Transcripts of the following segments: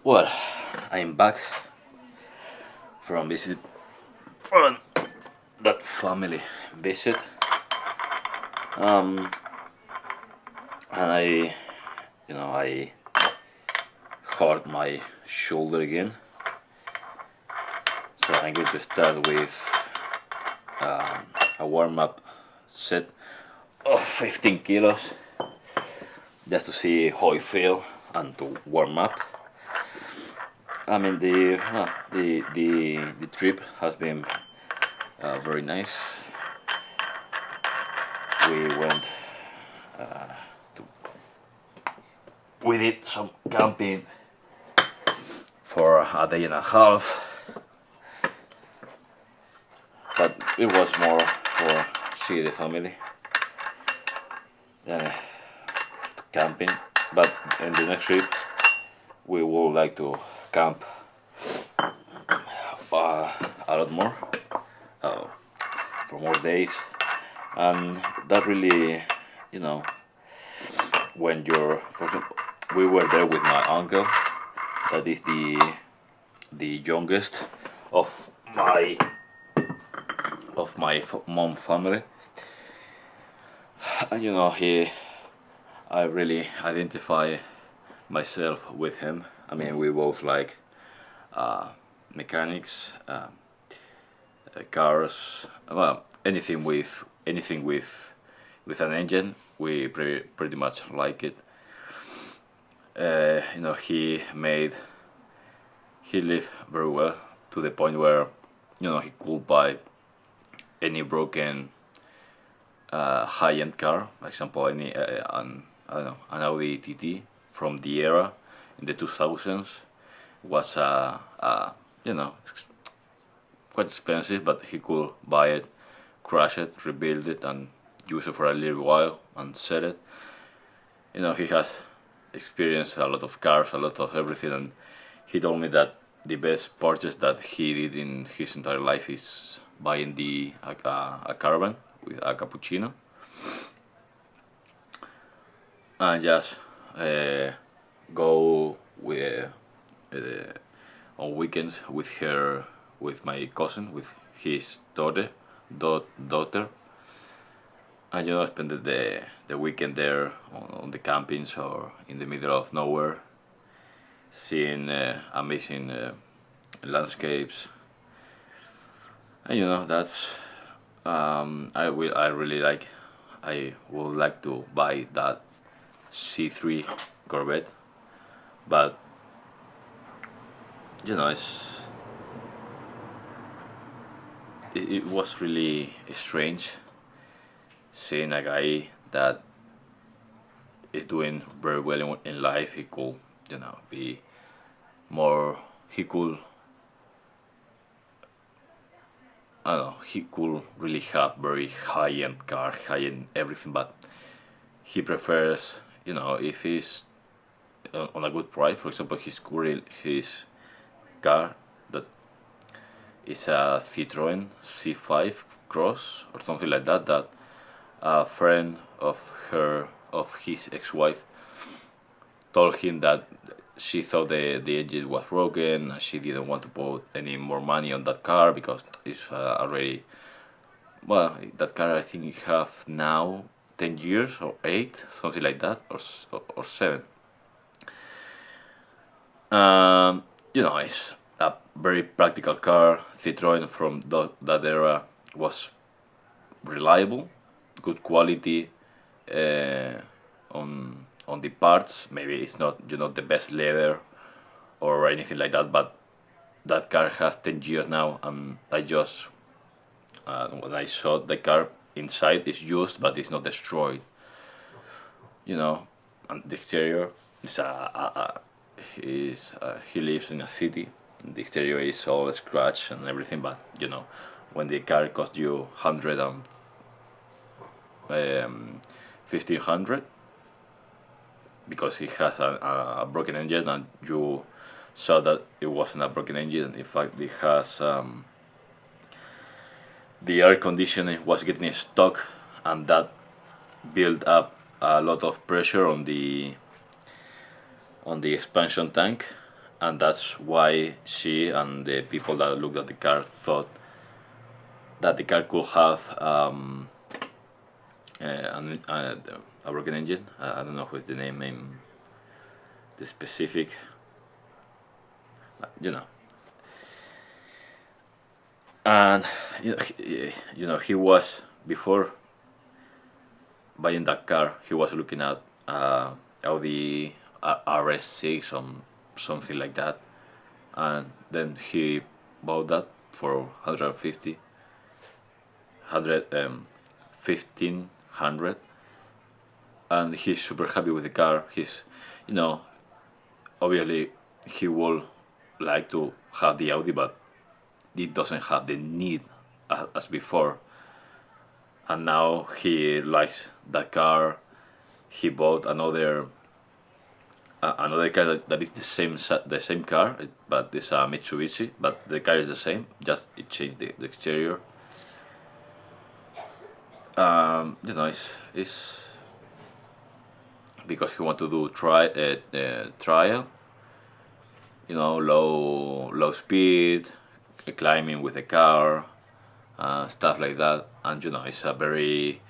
Well, I'm back from that family visit, um, and I hurt my shoulder again. So I'm going to start with a warm-up set of 15 kilos, just to see how I feel and to warm up. I mean the trip has been very nice. We went to, we did some camping for a day and a half, but it was more for see the family than camping. But in the next trip, we would like to camp a lot more uh, for more days, and that really, you know, when you're, for example, we were there with my uncle, that is the youngest of my mom family, and I really identify myself with him. I mean, we both like mechanics, cars, well, anything with an engine. We pretty much like it. He lived very well to the point where he could buy any broken high-end car, for example, any I don't know, an Audi TT from the era in the 2000s was quite expensive, but he could buy it, crash it, rebuild it, and use it for a little while and sell it. He has experienced a lot of cars, a lot of everything, and he told me that the best purchase that he did in his entire life is buying a caravan with a cappuccino, and just go on weekends with my cousin, with his daughter, and spend the weekend there on the campings or in the middle of nowhere, seeing amazing landscapes, and that's I really like. I would like to buy that C3 Corvette, but it was really strange seeing a guy that is doing very well in life. He could be more. He could, I don't know, he could really have very high-end car, high-end everything, but he prefers, if he's on a good price. For example, his car that is a Citroen C5 Cross or something like that. That a friend of his ex-wife told him that she thought the engine was broken and she didn't want to put any more money on that car because it's already, well, that car I think it have now 10 years or 8, something like that, or 7. It's a very practical car. Citroen from that era was reliable, good quality on the parts. Maybe it's not the best leather or anything like that, but that car has 10 years now, and I just when I saw the car inside, it's used but it's not destroyed. And the exterior is he lives in a city. The exterior is all scratched and everything, but when the car costs you 1,500 because he has a broken engine, and you saw that it wasn't a broken engine. In fact, it has the air conditioning was getting stuck, and that built up a lot of pressure on the expansion tank, and that's why she and the people that looked at the car thought that the car could have a broken engine. I don't know what's the name in the specific, you know. And he was, before buying that car, he was looking at Audi RS6 or something like that, and then he bought that for 150 1500, and he's super happy with the car. He's, obviously he would like to have the Audi, but it doesn't have the need as before. And now he likes that car. He bought another car that is the same car, but it's a Mitsubishi. But the car is the same. Just it changed the exterior. It's because he want to do trial. Low speed, climbing with the car, stuff like that. And it's a very,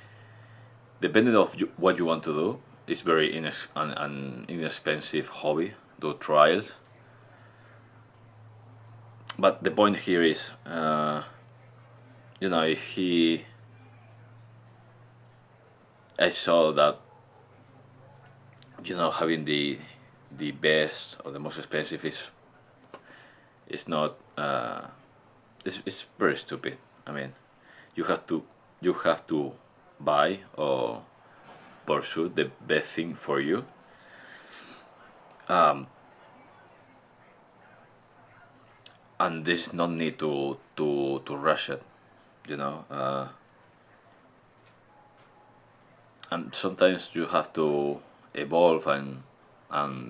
depending of what you want to do, it's very an inexpensive hobby, do trials. But the point here is, if I saw that, having the best or the most expensive is not, it's very stupid. I mean, you have to buy or pursue the best thing for you. And there's no need to rush it, and sometimes you have to evolve and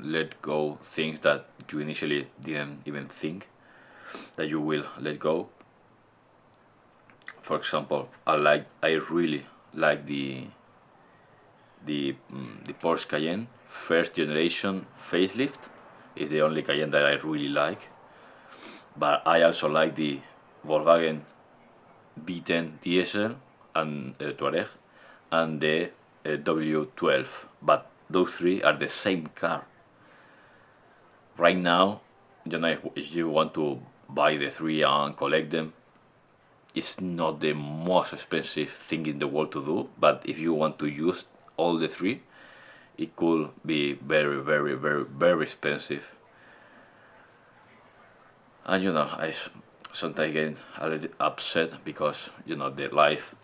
let go things that you initially didn't even think that you will let go. For example, I really like the Porsche Cayenne first generation facelift. Is the only Cayenne that I really like, but I also like the Volkswagen V10 diesel and Touareg and the W12, but those three are the same car. Right now, if you want to buy the three and collect them, it's not the most expensive thing in the world to do, but if you want to use all the three, it could be very, very, very, very expensive. And I sometimes get a little upset because the life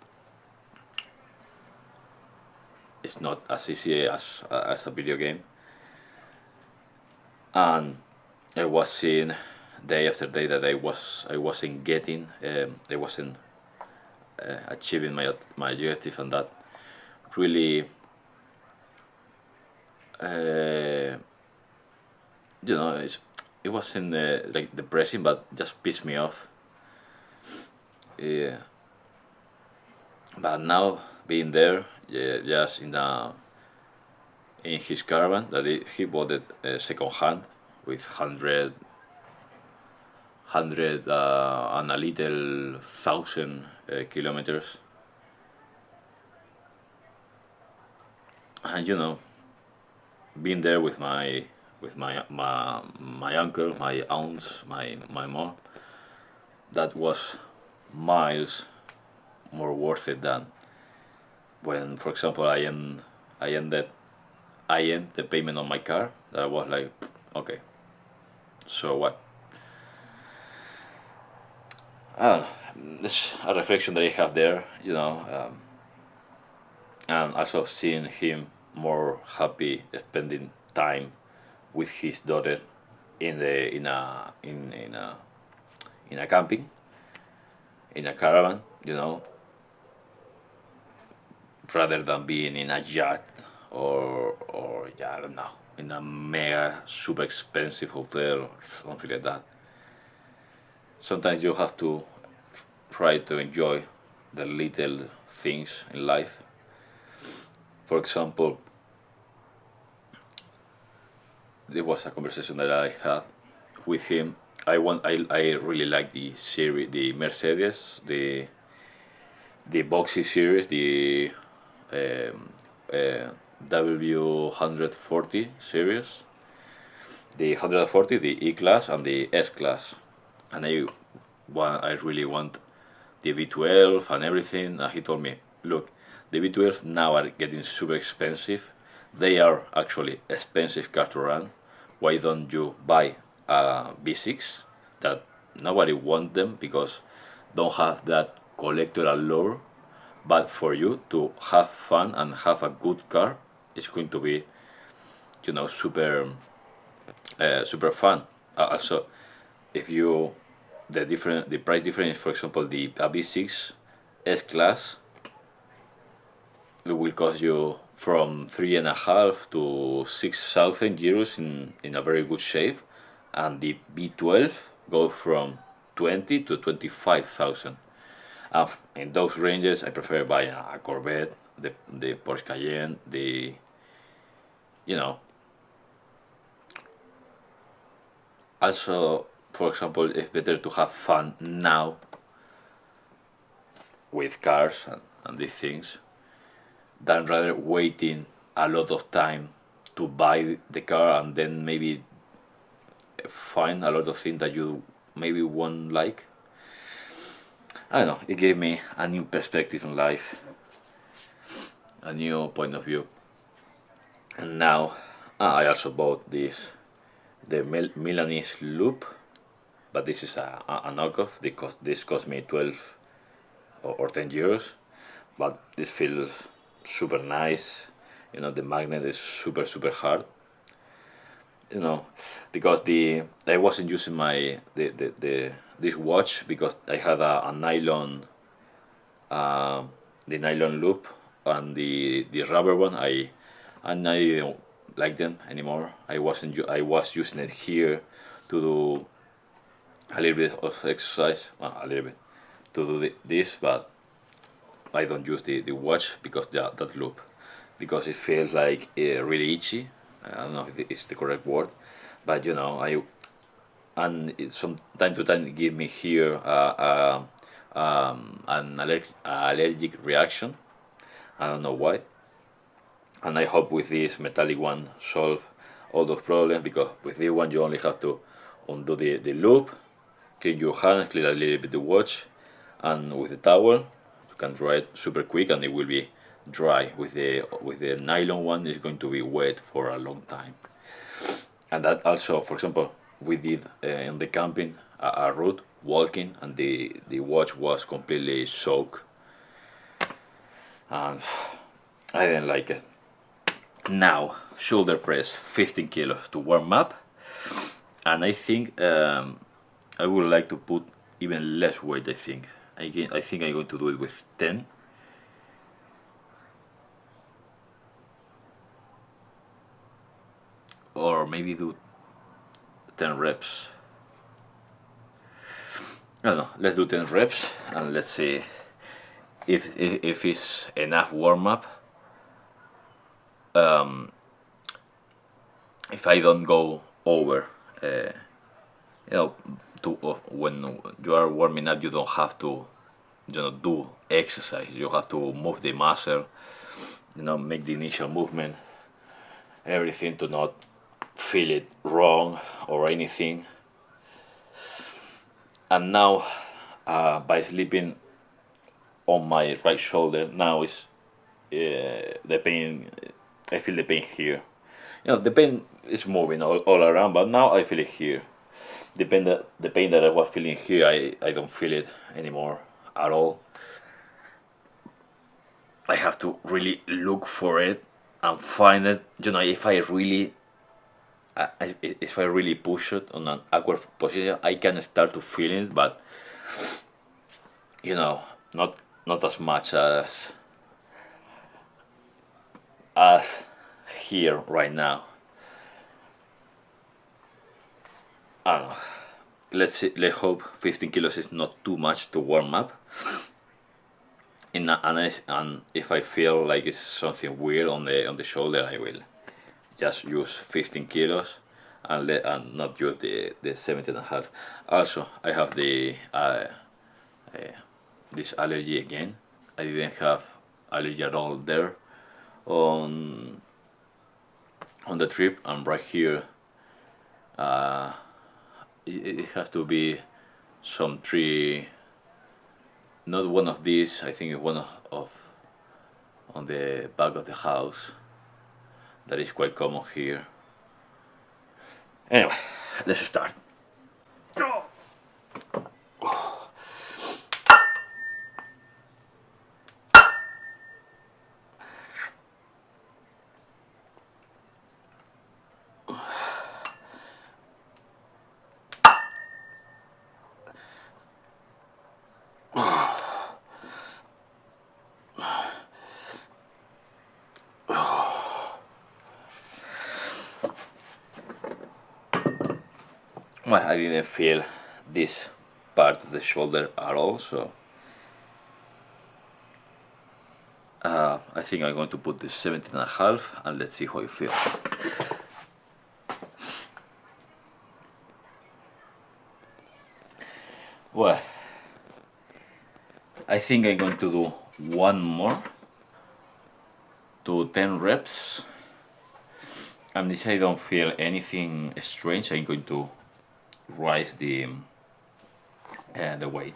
is not as easy as a video game. And I was seeing day after day that I wasn't getting, I wasn't achieving my objective, and that really, it wasn't like depressing, but just pissed me off. Yeah. But now being there, just in his caravan that he bought it second hand with 100 and a little thousand kilometers, and being there with my uncle, my aunts, my mom, that was miles more worth it than when, for example, I end the payment on my car. That I was like, okay, so what? This a reflection that I have there, and also seeing him more happy spending time with his daughter in a camping, in a caravan, rather than being in a yacht or I don't know, in a mega super expensive hotel or something like that. Sometimes you have to try to enjoy the little things in life. For example, there was a conversation that I had with him. I really like the series, the Mercedes, the boxy series, the um, uh, W140 series, the 140, the E class, and the S class. And I really want the V12 and everything. And he told me, look, the V12 now are getting super expensive. They are actually expensive cars to run. Why don't you buy a V6 that nobody want them because don't have that collector allure, but for you to have fun and have a good car, it's going to be, super fun. Also, if you the price difference, for example, the V6 S class, it will cost you from 3.5 to 6,000 euros in a very good shape, and the V12 go from 20 to 25,000. In those ranges, I prefer buying a Corvette, the Porsche Cayenne, you know. Also, for example, it's better to have fun now with cars and these things than rather waiting a lot of time to buy the car and then maybe find a lot of things that you maybe won't like. I don't know, it gave me a new perspective on life, a new point of view. And now I also bought the Milanese loop, but this is a knockoff. This cost me 12 or 10 euros, but this feels super nice. The magnet is super hard. Because I wasn't using this watch because I had a nylon, the nylon loop, and the rubber one. I don't like them anymore. I was using it here to do a little bit of exercise, a little bit to do this, but I don't use the watch because that loop, because it feels like really itchy. I don't know if it's the correct word, but from time to time it give me here an allergic reaction. I don't know why, and I hope with this metallic one solve all those problems, because with this one you only have to undo the loop, clean your hand, clean a little bit the watch, and with the towel you can dry it super quick and it will be dry. With the nylon one, it's going to be wet for a long time. And that also, for example, we did in the camping a route walking, and the watch was completely soaked, and I didn't like it. Now shoulder press 15 kilos to warm up, and I think I would like to put even less weight. I think I'm going to do it with 10. Or maybe do 10 reps. I don't know, let's do 10 reps and let's see if it's enough warm up. If I don't go over, when you are warming up, you don't have to do exercise. You have to move the muscle, make the initial movement, everything, to not feel it wrong or anything. And now by sleeping on my right shoulder, now is the pain. I feel the pain here. The pain is moving all around, but now I feel it here. The pain that I was feeling here, I don't feel it anymore at all. I have to really look for it and find it. If I really push it on an awkward position, I can start to feel it, but not as much as here right now. I don't know. Let's hope 15 kilos is not too much to warm up. And if I feel like it's something weird on the shoulder, I will just use 15 kilos and not use the 17.5. Also, I have the this allergy again. I didn't have allergy at all there on the trip, and right here it has to be some tree, not one of these. I think one of on the back of the house that is quite common here. Anyway, let's start. Well, I didn't feel this part of the shoulder at all, so I think I'm going to put the 17.5 and let's see how it feels. Well, I think I'm going to do one more to 10 reps, and if I don't feel anything strange, I'm going to raise the weight.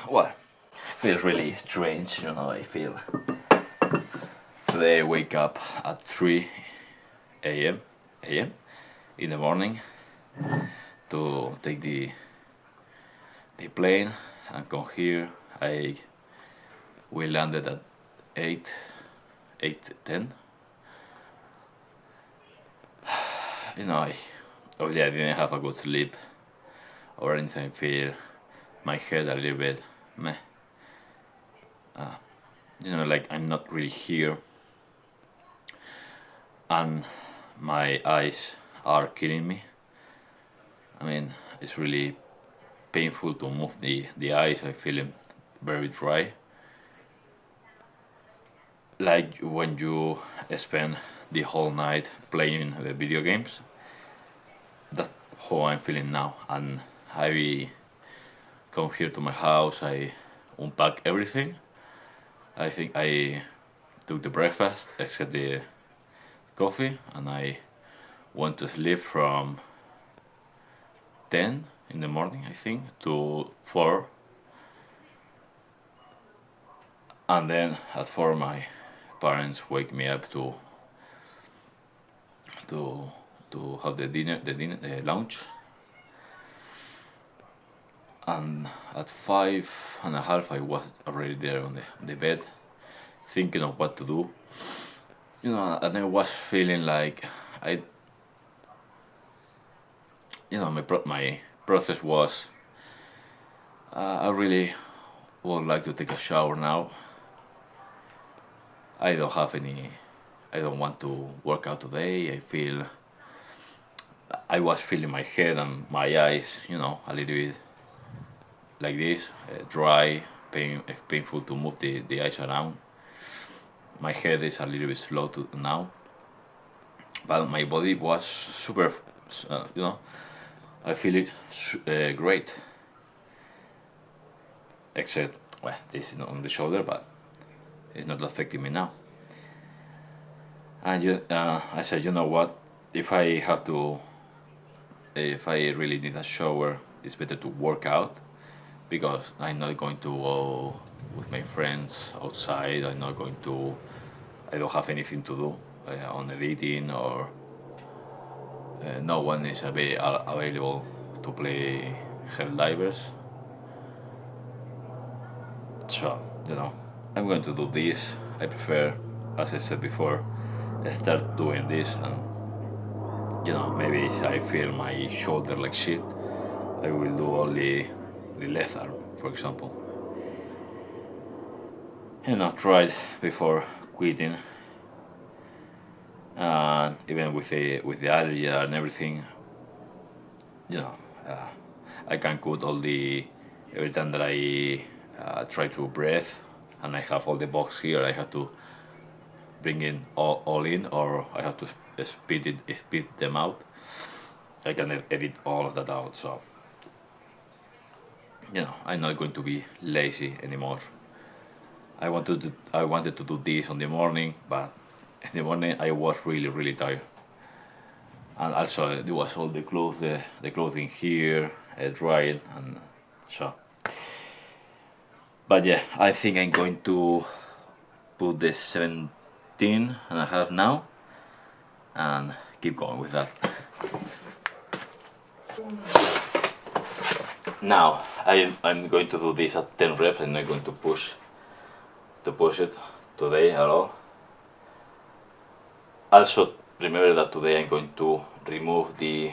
Well, feels really strange, you know. I feel today I wake up at 3 a.m. in the morning to take the plane and come here. We landed at 8:10. You know, obviously I didn't have a good sleep or anything. I feel my head a little bit meh. You know, like I'm not really here, and my eyes are killing me. I mean, it's really painful to move the eyes. I feel them very dry, like when you spend the whole night playing video games. That's how I'm feeling now. And I come here to my house, I unpack everything. I think I took the breakfast except the coffee, and I went to sleep from 10 in the morning, I think, to 4. And then at 4 my parents wake me up to have the lunch. And at 5:30 I was already there on the bed, thinking of what to do. You know, and I was feeling like my process was, I really would like to take a shower now. I don't want to work out today. I was feeling my head and my eyes, you know, a little bit like this, dry, painful to move the eyes around. My head is a little bit slow now, but my body was super, you know, I feel it great. Except, well, this is not on the shoulder, but it's not affecting me now. And I said, you know what, if I really need a shower, it's better to work out, because I'm not going to go with my friends outside. I don't have anything to do on editing, or no one is available to play Helldivers. So, you know, I'm going to do this. I prefer, as I said before, start doing this, and you know, maybe if I feel my shoulder like shit, I will do only the left arm. for example. And I tried before quitting, and even with the allergy and everything, you know, uh, I can cut all the every time that I try to breathe, and I have all the box here. I have to bring in all in, or I have to speed them out. I can edit all of that out, so I'm not going to be lazy anymore. I wanted to do this on the morning, but in the morning I was really tired, and also there was all the clothes, the clothing here, drying, and so. But yeah, I think I'm going to put the 17.5 now, and keep going with that. Now I'm going to do this at 10 reps. I'm not going to push it today at all. Also, remember that today I'm going to remove the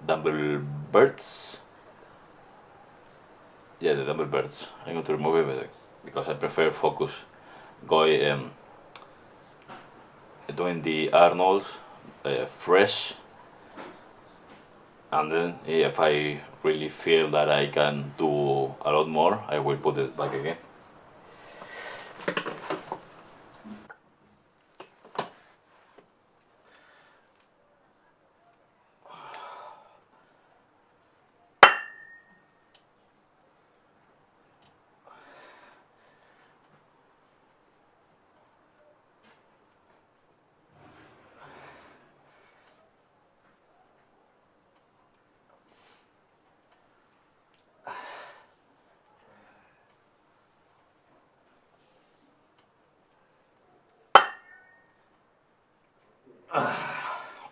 dumbbell birds. Yeah, the dumbbell birds. I'm going to remove it because I prefer focus going doing the Arnold fresh, and then if I really feel that I can do a lot more, I will put it back again.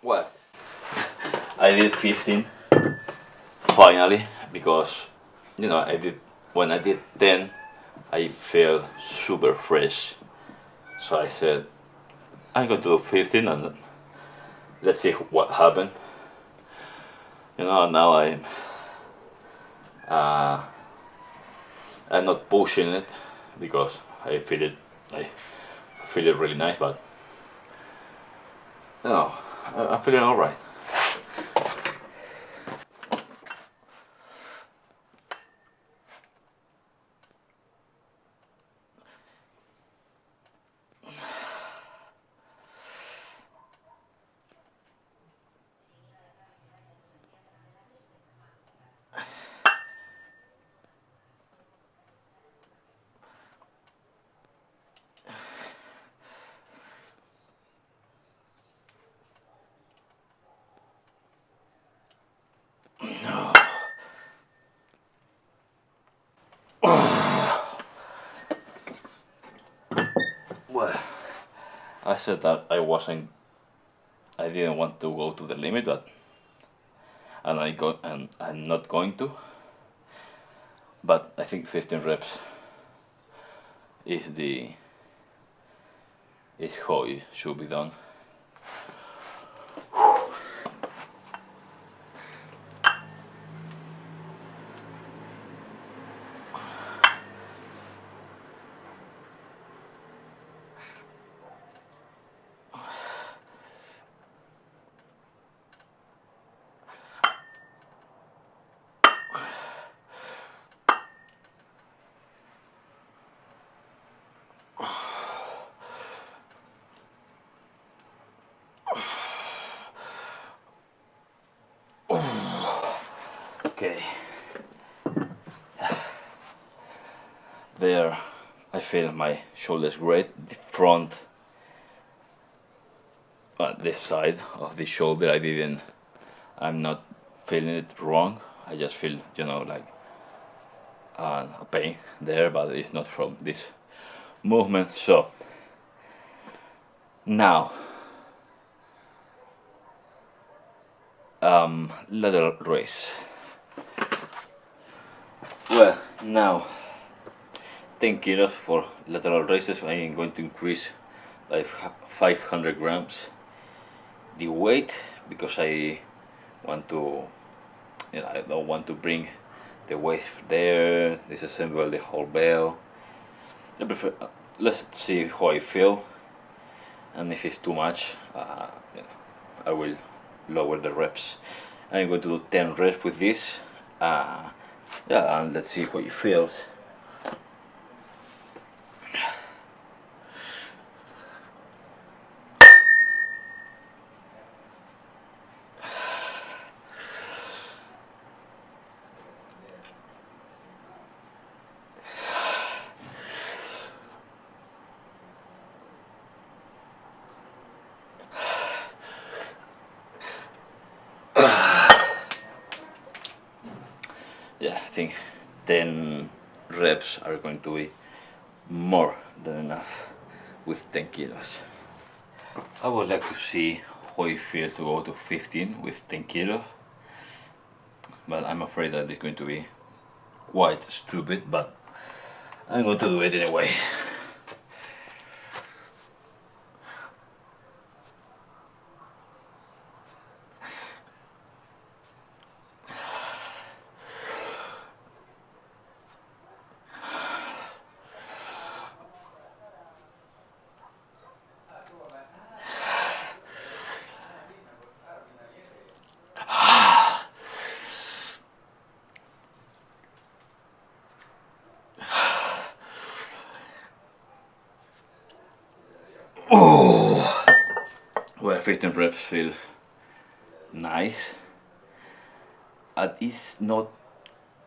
Well, I did 15 finally, because when I did 10 I felt super fresh, so I said I'm going to do 15 and let's see what happened. Now I'm not pushing it because I feel it really nice, but I'm feeling alright. Well, I said that I didn't want to go to the limit, and I'm not going to. But I think 15 reps is how it should be done. Okay. There, I feel my shoulders great. The front, this side of the shoulder, I'm not feeling it wrong. I just feel, like a pain there, but it's not from this movement. So now, lateral raise. Well, now 10 kilos for lateral raises. I am going to increase by 500 grams the weight, because I want to, I don't want to bring the waist there, disassemble the whole bell. I prefer, let's see how I feel, and if it's too much, I will lower the reps. I'm going to do 10 reps with this, yeah, and let's see how it feels. Yeah, I think 10 reps are going to be more than enough with 10 kilos. I would like to see how it feels to go to 15 with 10 kilos, but I'm afraid that it's going to be quite stupid, but I'm going to do it anyway. Oh, well, 15 reps feels nice. It's not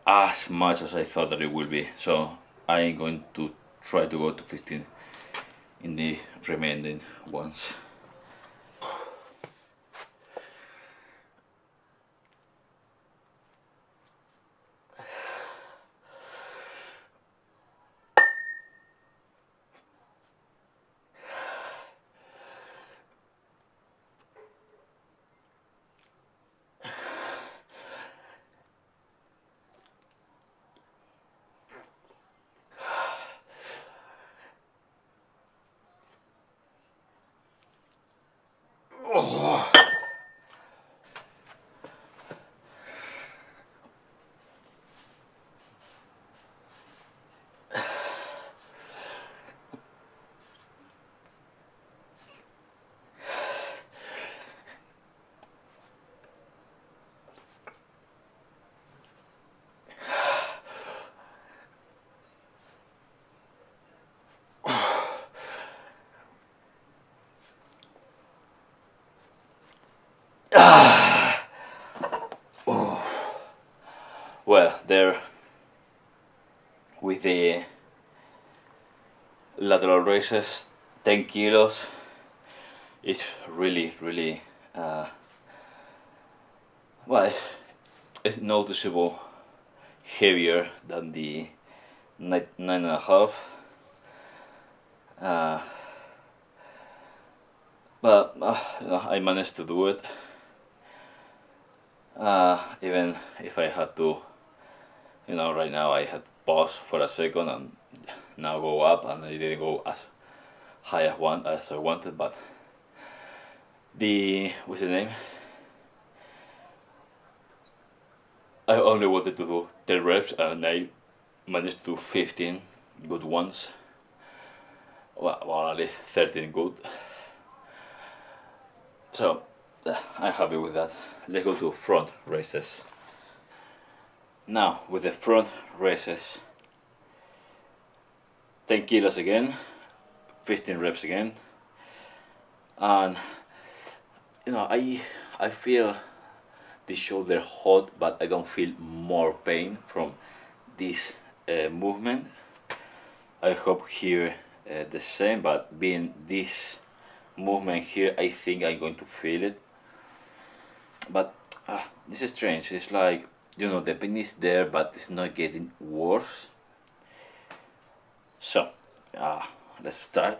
as much as I thought that it will be, so I'm going to try to go to 15 in the remaining ones. Oh. Well, there with the lateral raises, 10 kilos is really well, it's noticeable heavier than the 9.5. But I managed to do it. Even if I had to, right now I had pause for a second and now go up, and I didn't go as high as I wanted, but what's the name? I only wanted to do 10 reps and I managed to do 15 good ones. Well, at least 13 good. So I'm happy with that. Let's go to front raises. Now with the front raises, 10 kilos again, 15 reps again, and I feel the shoulder hot, but I don't feel more pain from this movement. I hope here the same, but being this movement here, I think I'm going to feel it. But this is strange. It's like, the pain is there, but it's not getting worse. So let's start.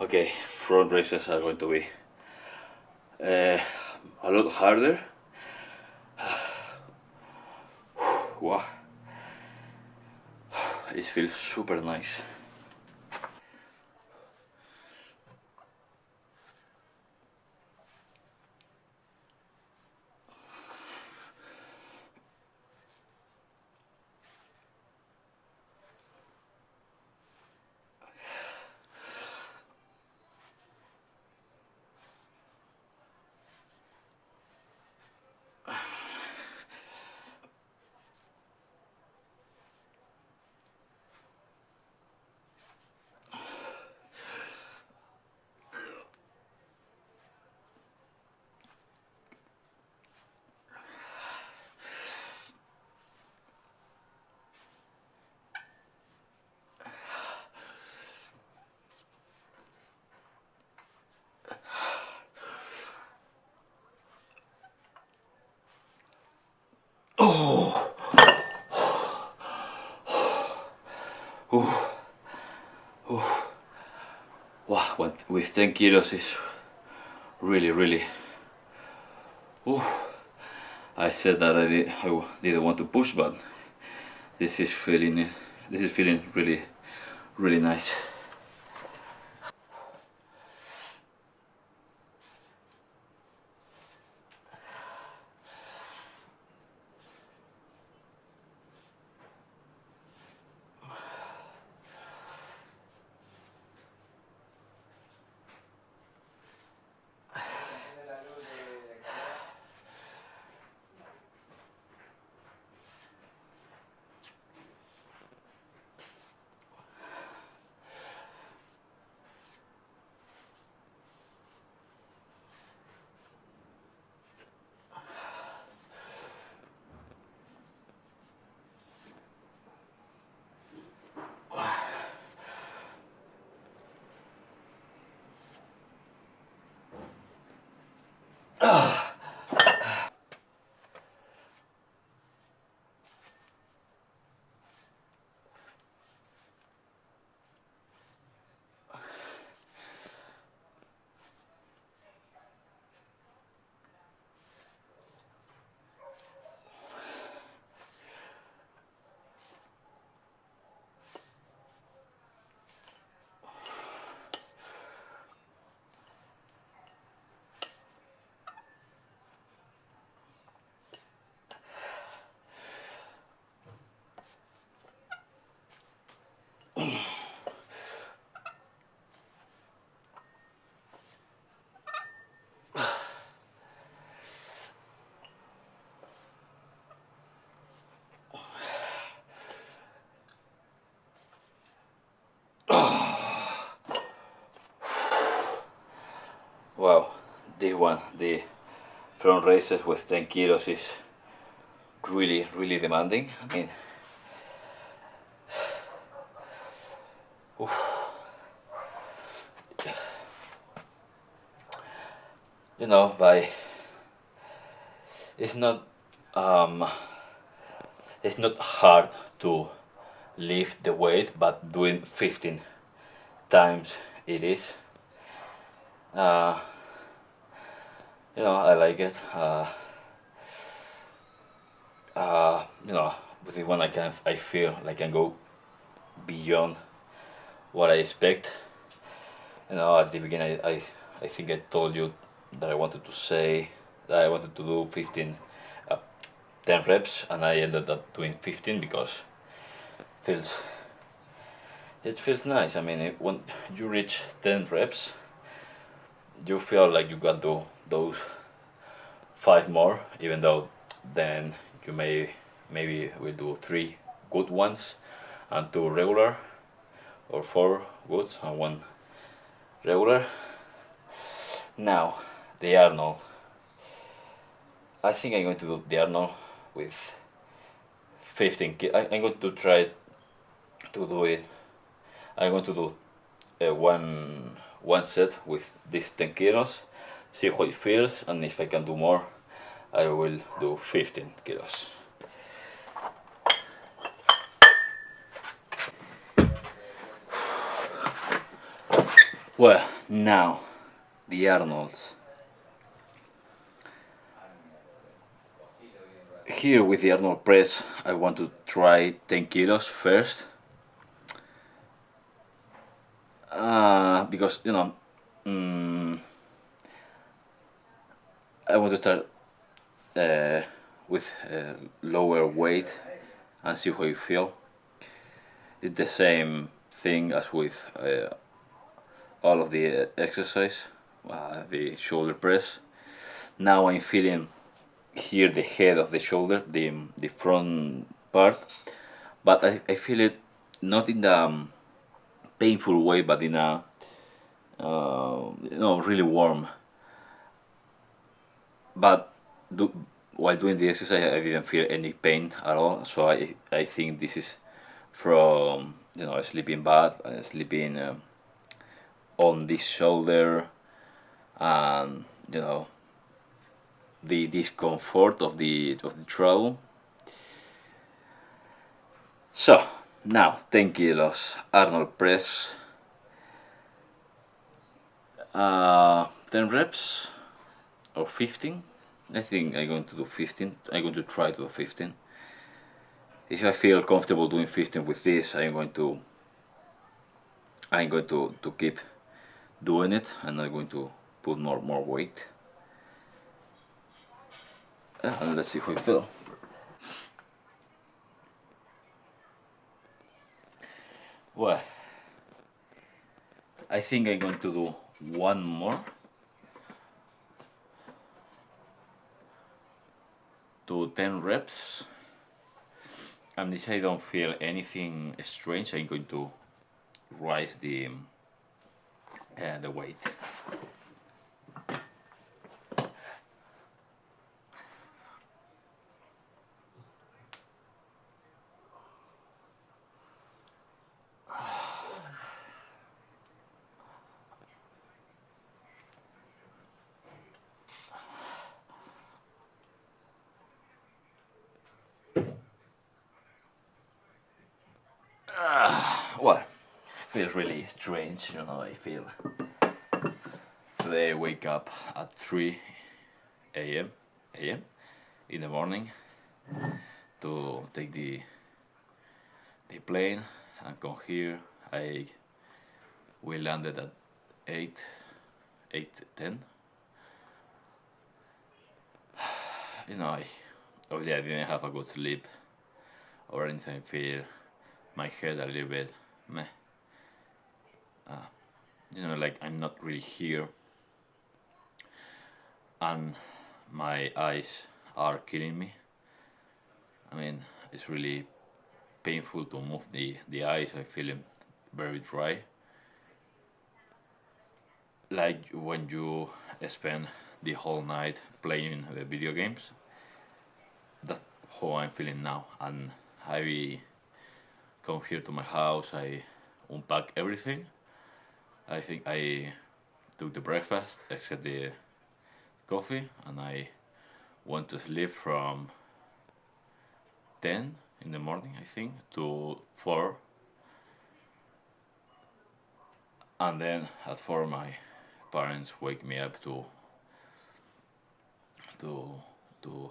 Okay, front raises are going to be a lot harder. Wow, it feels super nice. Oh, oh, oh. Wow, with 10 kilos is really, really. Oh, I said that I didn't want to push, but this is feeling really, really nice. Wow, the front raises with 10 kilos is really, really demanding. I mean, you know, it's not um, it's not hard to lift the weight, but doing 15 times it is. Uh, I like it. With the one I feel like I can go beyond what I expect. At the beginning, I think I told you that I wanted to say that I wanted to do 15, uh, 10 reps, and I ended up doing 15 because feels it feels nice. I mean, when you reach 10 reps, you feel like you can do those 5 more, even though then you maybe will do 3 good ones and 2 regular, or 4 good and 1 regular. Now, the Arnold. I think I'm going to do the Arnold with 15 I'm going to try to do it. I'm going to do one set with these 10 kilos, see how it feels, and if I can do more, I will do 15 kilos. Well, now the Arnolds. Here with the Arnold press, I want to try 10 kilos first. Because, mm, I want to start with lower weight and see how you feel. It's the same thing as with all of the exercise, the shoulder press. Now I'm feeling here the head of the shoulder, the front part, but I feel it not in the painful way, but in a really warm. But while doing the exercise, I didn't feel any pain at all. So I think this is from sleeping bad, sleeping on this shoulder, and the discomfort of the travel. So now 10 kilos Arnold press, 10 reps or 15. I think I'm going to do 15. I'm going to try to do 15. If I feel comfortable doing 15 with this, I'm going to keep doing it, and I'm going to put more weight. And let's see how I feel. Well, I think I'm going to do one more to 10 reps, and if I don't feel anything strange, I'm going to raise the weight. Well, feels really strange, I feel today I wake up at 3 a.m. in the morning to take the plane and come here. We landed at 8:10. Obviously I didn't have a good sleep or anything. I feel my head a little bit meh. Like I'm not really here, and my eyes are killing me. I mean, it's really painful to move the eyes. I feel them very dry. Like when you spend the whole night playing video games. That's how I'm feeling now. And I come here to my house, I unpack everything. I think I took the breakfast, except the coffee, and I went to sleep from 10 in the morning, I think, to 4. And then at 4 my parents wake me up to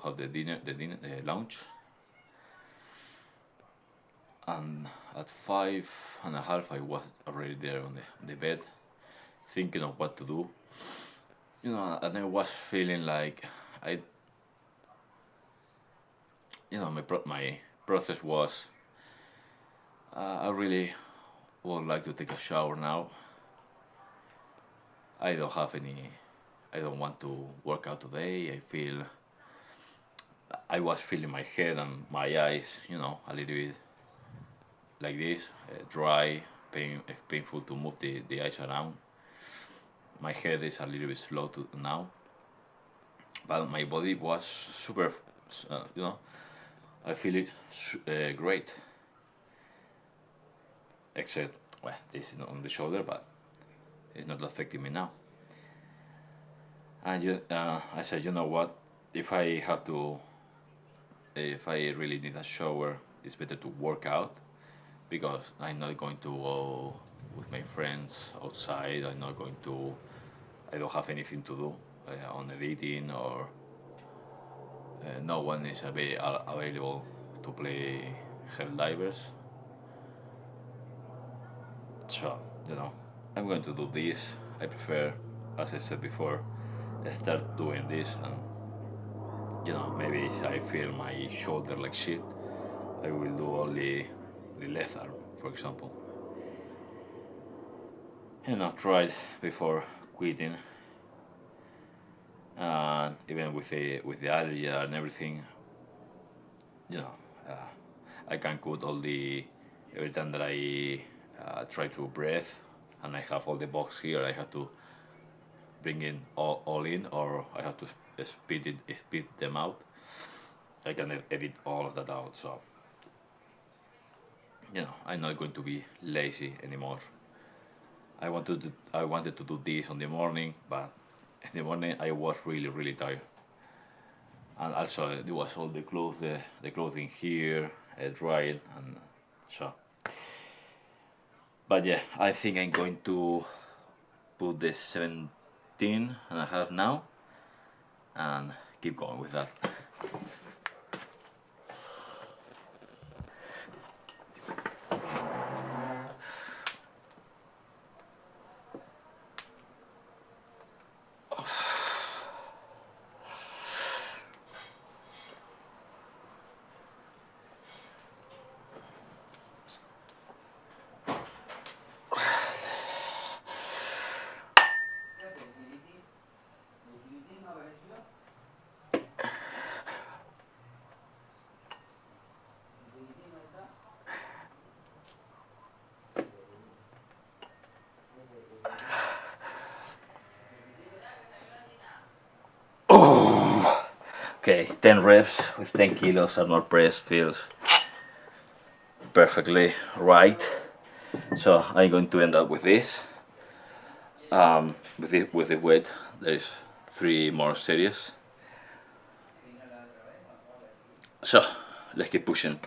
have the lunch. And at 5:30 I was already there on the bed, thinking of what to do. And I was feeling like my process was, I really would like to take a shower now. I don't want to work out today. I was feeling my head and my eyes, a little bit like this, dry, painful to move the eyes around. My head is a little bit slow now, but my body was super, I feel it great. Except, well, this is not on the shoulder, but it's not affecting me now. And I said, you know what? If I really need a shower, it's better to work out, because I'm not going to with my friends outside. I don't have anything to do on editing, or no one is available to play Helldivers. So, I'm going to do this. I prefer, as I said before, start doing this, and maybe if I feel my shoulder like shit, I will do only the left arm, for example. Tried before quitting, and even with the allergy and everything, uh, I can cut all the every time that I try to breathe, and I have all the box here. I have to bring in all in, or I have to spit them out. I can edit all of that out. So I'm not going to be lazy anymore. I wanted to do this on the morning, but in the morning I was really tired, and also there was all the clothing here drying, and so. But yeah, I think I'm going to put the 17.5 now and keep going with that. Okay, 10 reps with 10 kilos arm press feels perfectly right. So I'm going to end up with this. With the weight, there's 3 more series. So let's keep pushing.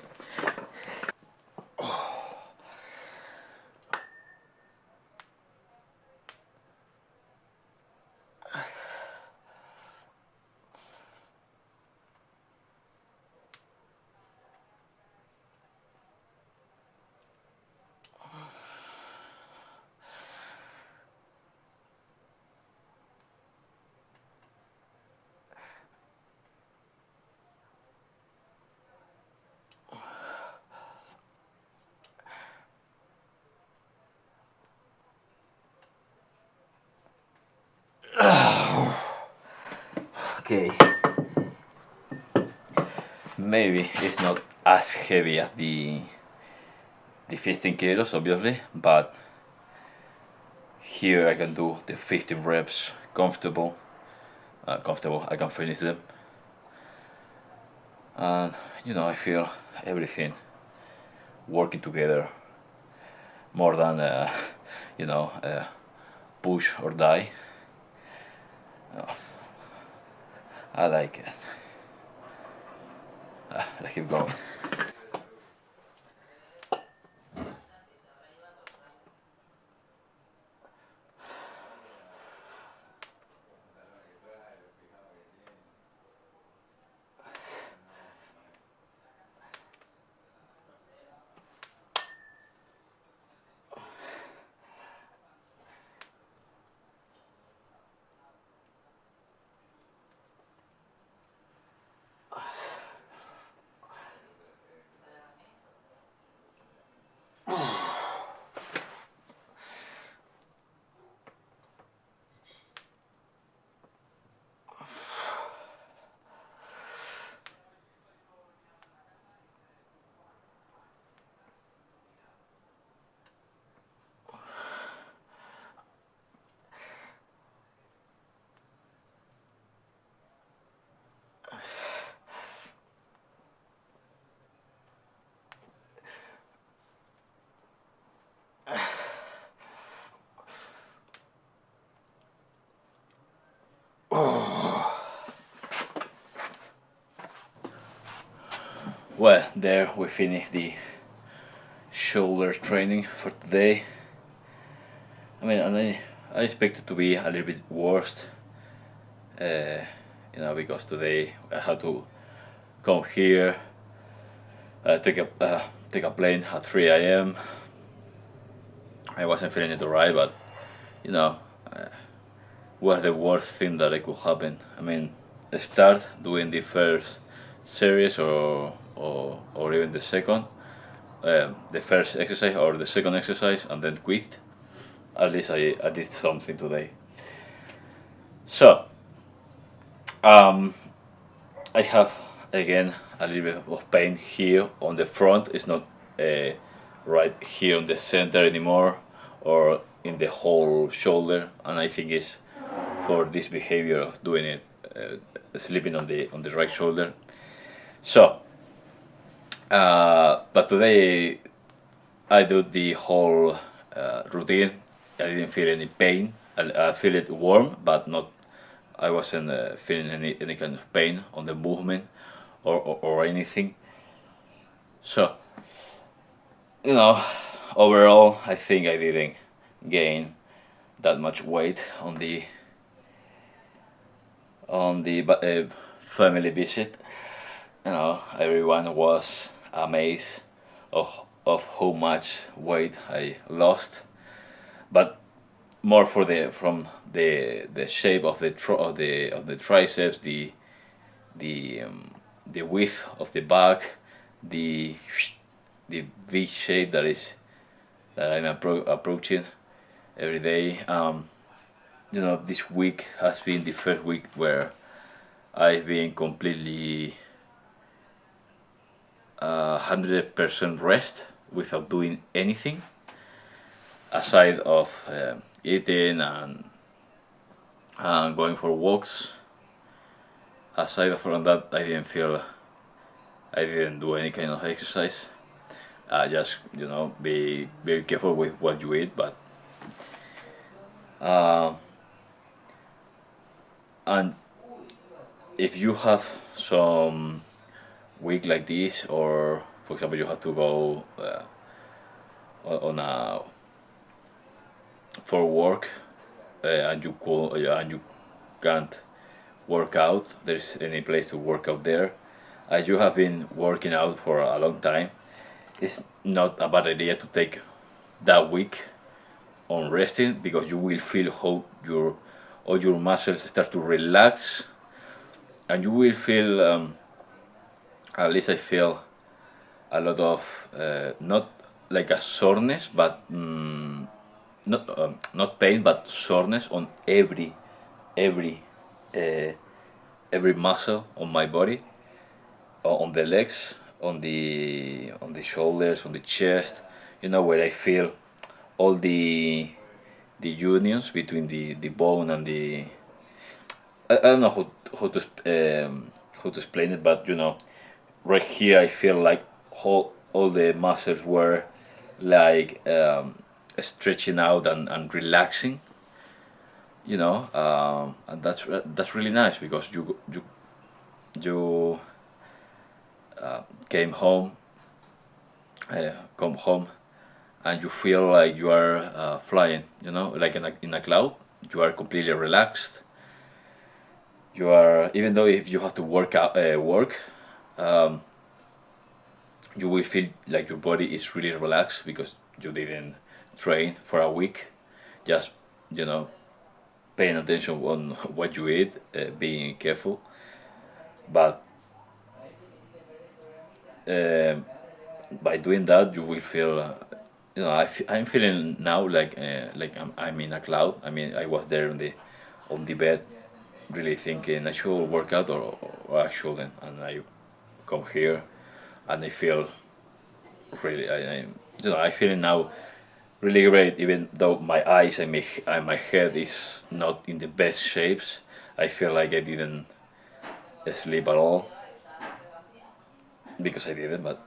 Okay, maybe it's not as heavy as the 15 kilos, obviously, but here I can do the 15 reps comfortable. I can finish them, and I feel everything working together more than push or die. I like it. Let's keep going. Well, there we finished the shoulder training for today. I mean, and I expect it to be a little bit worse, uh, because today I had to come here, take a plane at 3 a.m. I wasn't feeling it alright, but you know, was the worst thing that it could happen. I mean, start doing the first series or even the second, the first exercise or the second exercise, and then quit. At least I did something today. So, I have again a little bit of pain here on the front. It's not right here on the center anymore, or in the whole shoulder, and I think it's for this behavior of doing it, sleeping on the right shoulder. So, but today I do the whole routine. I didn't feel any pain. I feel it warm, but not. I wasn't feeling any kind of pain on the movement or anything. So, overall, I think I didn't gain that much weight on the family visit. Everyone was amazed of how much weight I lost, but more from the shape of the triceps, the width of the back, the V shape that I'm approaching every day. This week has been the first week where I've been completely 100% rest without doing anything aside of eating and going for walks. Aside from that, I didn't do any kind of exercise. Just be very careful with what you eat, but and if you have some week like this, or for example you have to go on a for work, and you can't work out, there's any place to work out there, as you have been working out for a long time, it's not a bad idea to take that week on resting, because you will feel how all your muscles start to relax, and you will feel, at least I feel a lot of not like a soreness, but not pain, but soreness on every uh, every muscle on my body, on the legs, on the shoulders, on the chest. Where I feel all the unions between the bone and the. I don't know how to explain it, but right here I feel like all the muscles were like stretching out and relaxing, and that's really nice, because you came home come home and you feel like you are flying, like in a cloud. You are completely relaxed. You are, even though if you have to work, um, you will feel like your body is really relaxed, because you didn't train for a week. Just paying attention on what you eat, being careful. But um by doing that, you will feel. I'm feeling now like I'm in a cloud. I mean, I was there on the bed, really thinking I should work out or I shouldn't, and I come here and I feel really. I feel now really great, even though my eyes and my head is not in the best shapes. I feel like I didn't sleep at all, because I didn't, but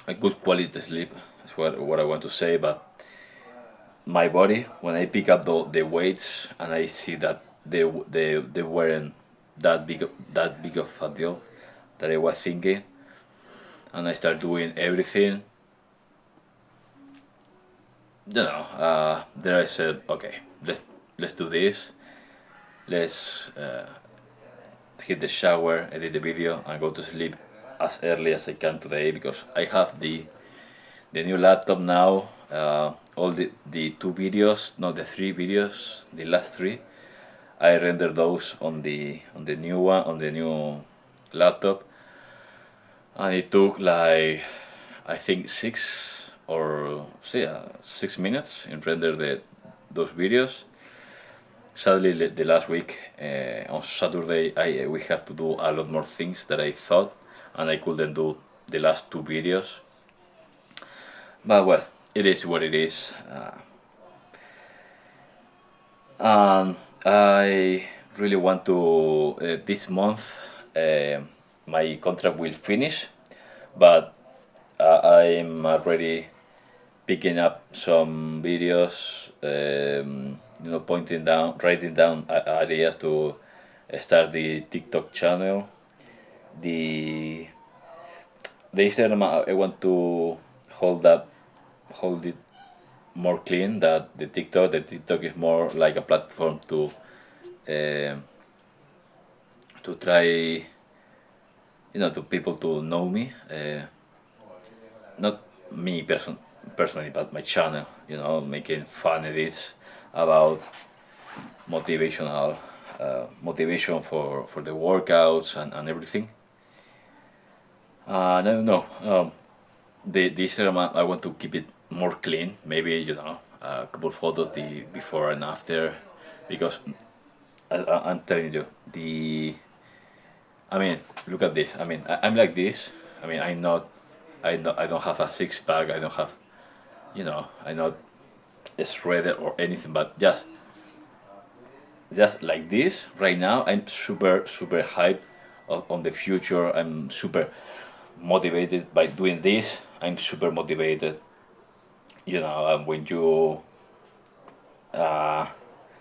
a good quality sleep is what I want to say. But my body, when I pick up the weights and I see that they weren't that big of a deal that I was thinking, and I start doing everything, there I said, okay, let's do this. Let's hit the shower, edit the video, and go to sleep as early as I can today, because I have the new laptop now. All the two videos, not the three videos, the last three, I rendered those on the new one, on the new laptop, and it took like, I think 6 minutes in render those videos. Sadly, the last week on Saturday, we had to do a lot more things that I thought, and I couldn't do the last two videos. But well, it is what it is. And I really want to, this month, my contract will finish, but I'm already picking up some videos, writing down ideas to start the TikTok channel. The Instagram, I want to hold it more clean. That the TikTok is more like a platform to try, to people to know me, not me personally, but my channel. Making fun edits about motivation for the workouts and everything. No, the Instagram, I want to keep it more clean. Maybe a couple photos the before and after, because I'm telling you, look at this. I'm like this. I don't have a six pack. I don't have, I'm not shredded or anything, but just like this right now. I'm super hyped on the future. I'm super motivated by doing this. I'm super motivated. When you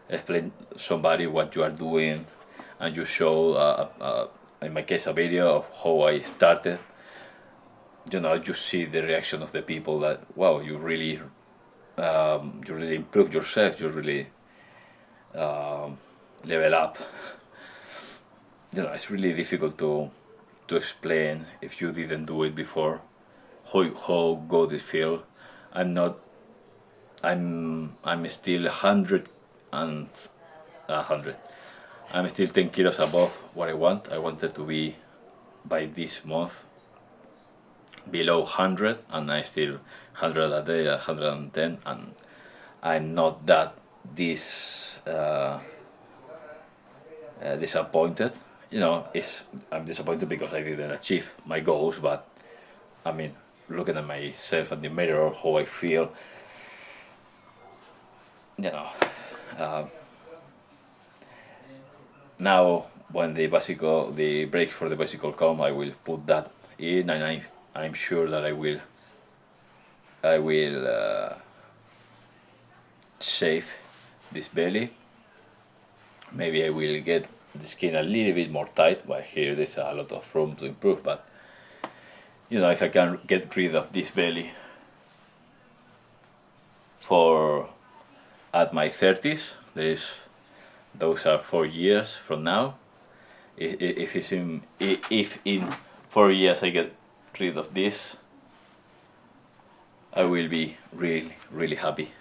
explain somebody what you are doing, and you show, in my case, a video of how I started. You see the reaction of the people, that wow, you really improve yourself. You really level up. It's really difficult to explain if you didn't do it before, how good it feel. I'm still 100 and 100. I'm still 10 kilos above what I want. I wanted to be, by this month, below 100, and I still 100 a day, 110, and I'm not that disappointed. I'm disappointed because I didn't achieve my goals, but looking at myself in the mirror, how I feel, now when the breaks for the bicycle come, I will put that in, and I'm sure that I will shave this belly. Maybe I will get the skin a little bit more tight, but here there's a lot of room to improve. But if I can get rid of this belly for at my 30s, those are 4 years from now. If in 4 years I get rid of this, I will be really happy.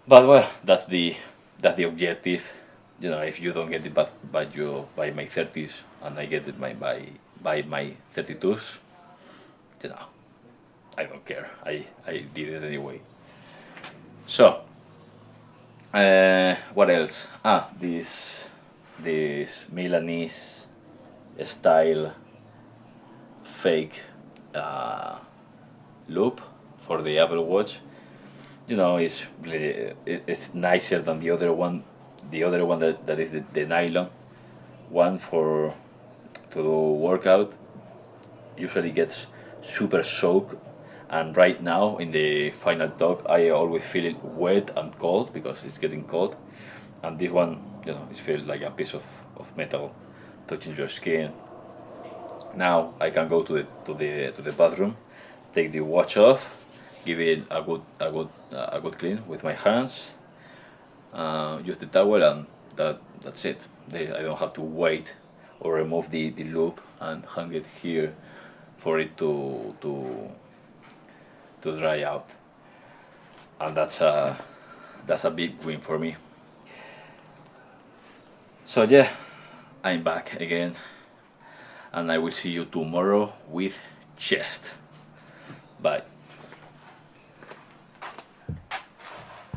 But well, that's the objective. If you don't get it by my 30s, and I get it by my 32s, I don't care. I did it anyway. So what else? This Milanese style fake loop for the Apple Watch. It's nicer than the other one. The other one that is the nylon one to do workout, usually gets super soaked, and right now in the final talk I always feel it wet and cold because it's getting cold, and this one, it feels like a piece of metal touching your skin. Now I can go to the bathroom, take the watch off, give it a good clean with my hands. Use the towel, and that's it. I don't have to wait or remove the loop and hang it here for it to dry out, and that's a big win for me. So yeah, I'm back again, and I will see you tomorrow with chest.